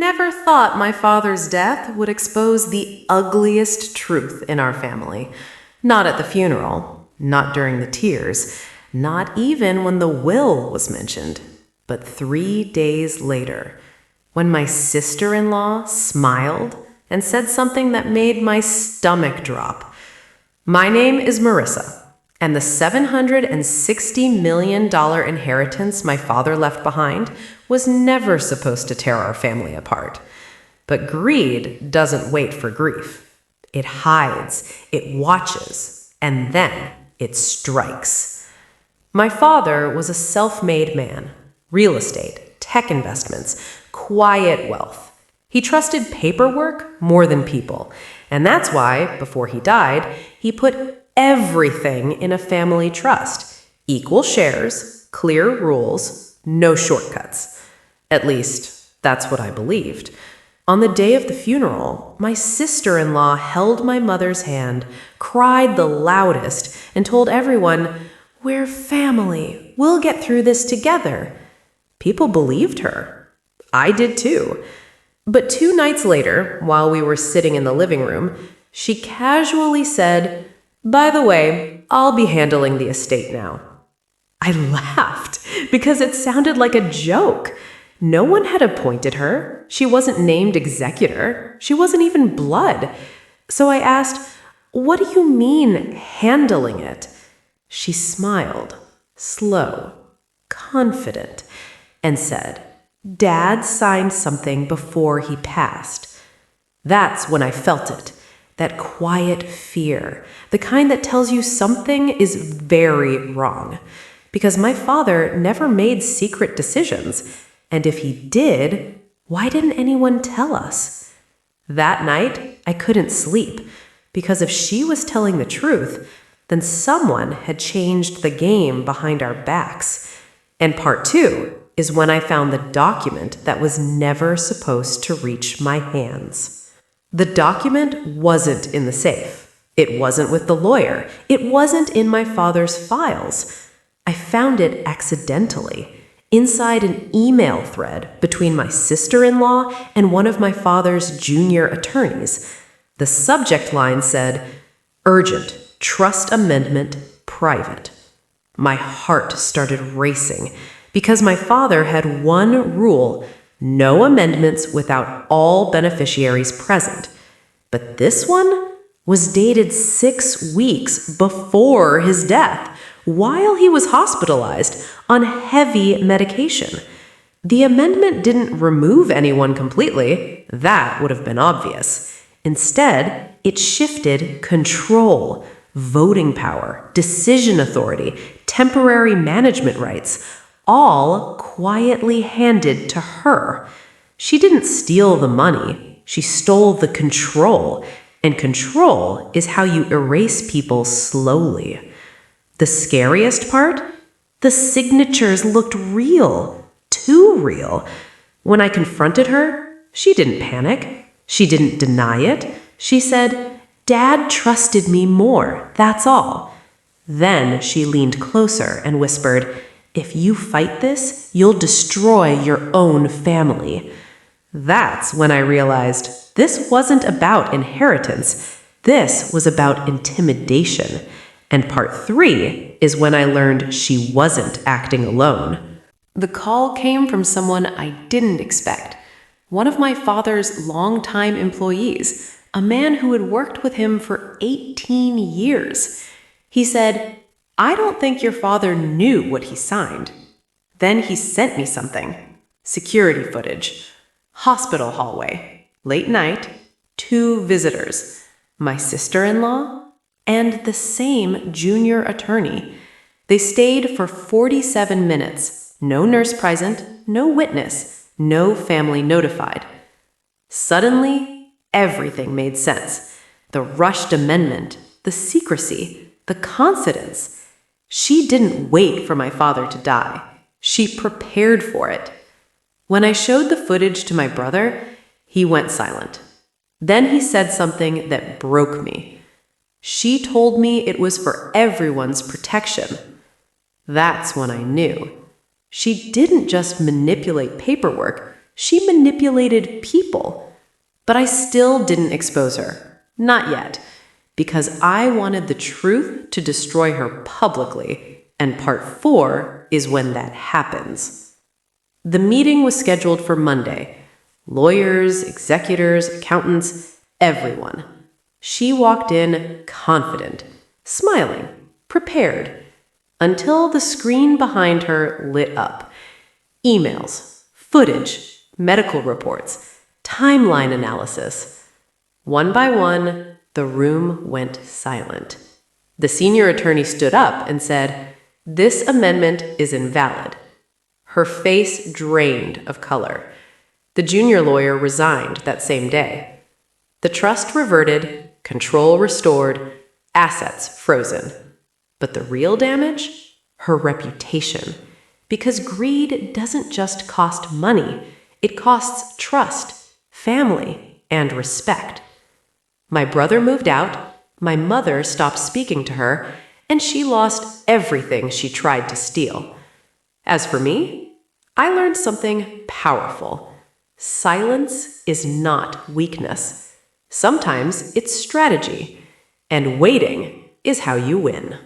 never thought my father's death would expose the ugliest truth in our family. Not at the funeral, not during the tears, not even when the will was mentioned, but 3 days later, when my sister-in-law smiled and said something that made my stomach drop. My name is Marissa, and the $760 million inheritance my father left behind was never supposed to tear our family apart. But greed doesn't wait for grief. It hides, it watches, and then it strikes. My father was a self-made man. Real estate, tech investments, quiet wealth. He trusted paperwork more than people, and that's why, before he died, he put everything in a family trust. Equal shares, clear rules, no shortcuts. At least, that's what I believed. On the day of the funeral, my sister-in-law held my mother's hand, cried the loudest, and told everyone, "We're family. We'll get through this together." People believed her. I did too. But 2 nights later, while we were sitting in the living room, she casually said, "By the way, I'll be handling the estate now." I laughed because it sounded like a joke. No one had appointed her. She wasn't named executor. She wasn't even blood. So I asked, "What do you mean, handling it?" She smiled, slow, confident, and said, "Dad signed something before he passed." That's when I felt it. That quiet fear, the kind that tells you something is very wrong. Because my father never made secret decisions, and if he did, why didn't anyone tell us? That night, I couldn't sleep, because if she was telling the truth, then someone had changed the game behind our backs. And part 2 is when I found the document that was never supposed to reach my hands. The document wasn't in the safe. It wasn't with the lawyer. It wasn't in my father's files. I found it accidentally, inside an email thread between my sister-in-law and one of my father's junior attorneys. The subject line said, "Urgent, trust amendment, private." My heart started racing because my father had one rule: no amendments without all beneficiaries present. But this one was dated 6 weeks before his death, while he was hospitalized on heavy medication. The amendment didn't remove anyone completely. That would have been obvious. Instead, it shifted control, voting power, decision authority, temporary management rights, all quietly handed to her. She didn't steal the money. She stole the control. And control is how you erase people slowly. The scariest part? The signatures looked real. Too real. When I confronted her, she didn't panic. She didn't deny it. She said, "Dad trusted me more, that's all." Then she leaned closer and whispered, "If you fight this, you'll destroy your own family." That's when I realized this wasn't about inheritance. This was about intimidation. And part 3 is when I learned she wasn't acting alone. The call came from someone I didn't expect. One of my father's longtime employees, a man who had worked with him for 18 years. He said, "I don't think your father knew what he signed." Then he sent me something. Security footage. Hospital hallway. Late night. 2 visitors. My sister-in-law and the same junior attorney. They stayed for 47 minutes. No nurse present, no witness, no family notified. Suddenly, everything made sense. The rushed amendment, the secrecy, the confidence. She didn't wait for my father to die. She prepared for it. When I showed the footage to my brother, he went silent. Then he said something that broke me. She told me it was for everyone's protection. That's when I knew. She didn't just manipulate paperwork. She manipulated people. But I still didn't expose her. Not yet. Because I wanted the truth to destroy her publicly. And part 4 is when that happens. The meeting was scheduled for Monday. Lawyers, executors, accountants, everyone. She walked in confident, smiling, prepared, until the screen behind her lit up. Emails, footage, medical reports, timeline analysis. One by one, the room went silent. The senior attorney stood up and said, "This amendment is invalid." Her face drained of color. The junior lawyer resigned that same day. The trust reverted, control restored, assets frozen. But the real damage? Her reputation. Because greed doesn't just cost money, it costs trust, family, and respect. My brother moved out, my mother stopped speaking to her, and she lost everything she tried to steal. As for me, I learned something powerful. Silence is not weakness. Sometimes it's strategy, and waiting is how you win.